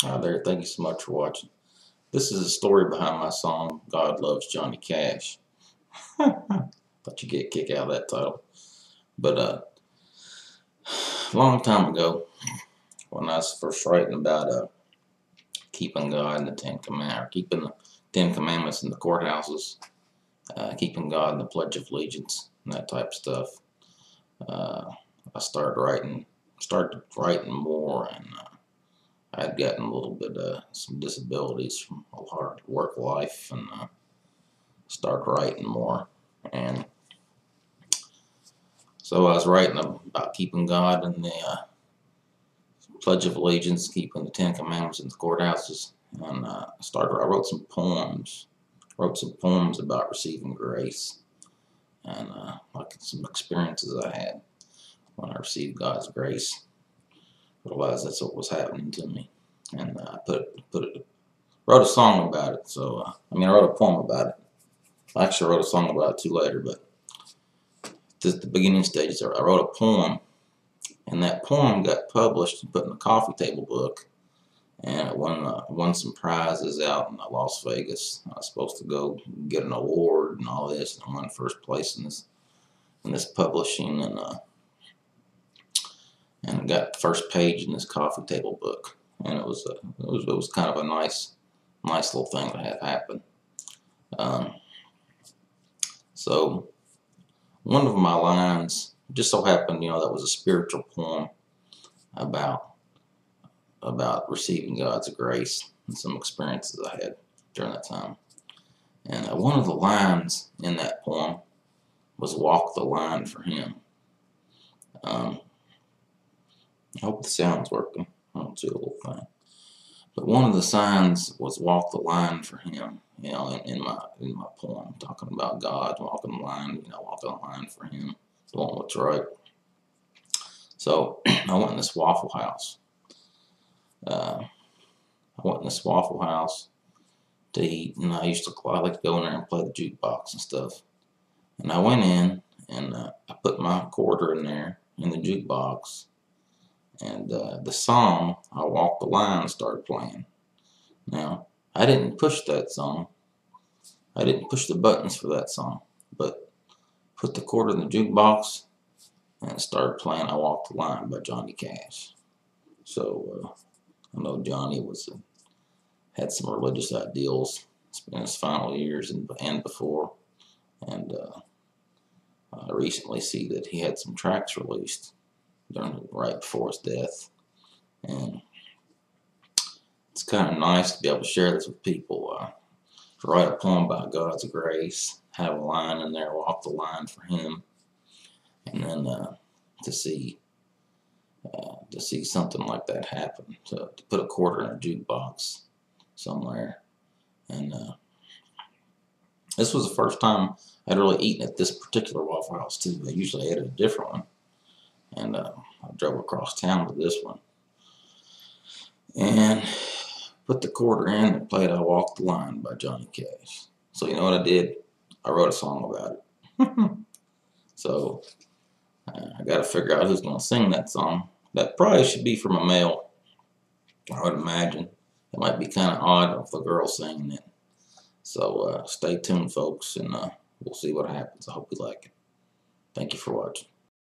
Hi there, thank you so much for watching. This is a story behind my song, God Loves Johnny Cash. Thought you'd get a kick out of that title. But a long time ago, when I was first writing about keeping God in the Ten Commandments, or keeping the Ten Commandments in the courthouses, keeping God in the Pledge of Allegiance, and that type of stuff, I started writing more, and I'd gotten a little bit some disabilities from a hard work life, and started writing more. And so I was writing about keeping God in the Pledge of Allegiance, keeping the Ten Commandments in the courthouses, and I wrote some poems. Wrote some poems about receiving grace, and like some experiences I had when I received God's grace. Realized that's what was happening to me, and I wrote a song about it. So I wrote a poem about it. I actually wrote a song about it too later, but at the beginning stages, I wrote a poem, and that poem got published and put in a coffee table book, and it won some prizes out in Las Vegas. I was supposed to go get an award and all this, and I won first place in this publishing, and I got the first page in this coffee table book, and it was kind of a nice little thing to have happen. So one of my lines just so happened, that was a spiritual poem about receiving God's grace and some experiences I had during that time. And one of the lines in that poem was "Walk the line for Him." I hope the sound's working. I don't see a little thing. But one of the signs was "Walk the line for Him." In my poem, talking about God walking the line, walking the line for Him, doing what's right. So I went in this Waffle House. I went in this Waffle House to eat, and I like to go in there and play the jukebox and stuff. And I went in, and I put my quarter in there in the jukebox, and the song "I Walk the Line" started playing. Now, I didn't push that song. I didn't push the buttons for that song, but put the quarter in the jukebox, and it started playing "I Walk the Line" by Johnny Cash. So I know Johnny had some religious ideals in his final years and before, and I recently see that he had some tracks released right before his death, and it's kind of nice to be able to share this with people. To write a poem about God's grace, have a line in there, "Walk the line for Him," and then to see something like that happen, to put a quarter in a jukebox somewhere. And this was the first time I'd really eaten at this particular Waffle House too. I usually ate at a different one, and I drove across town to this one, and put the quarter in and played "I Walk the Line" by Johnny Cash. So you know what I did? I wrote a song about it. So I got to figure out who's going to sing that song. That probably should be from a male, I would imagine. It might be kind of odd if the girl's singing it. So stay tuned, folks, and we'll see what happens. I hope you like it. Thank you for watching.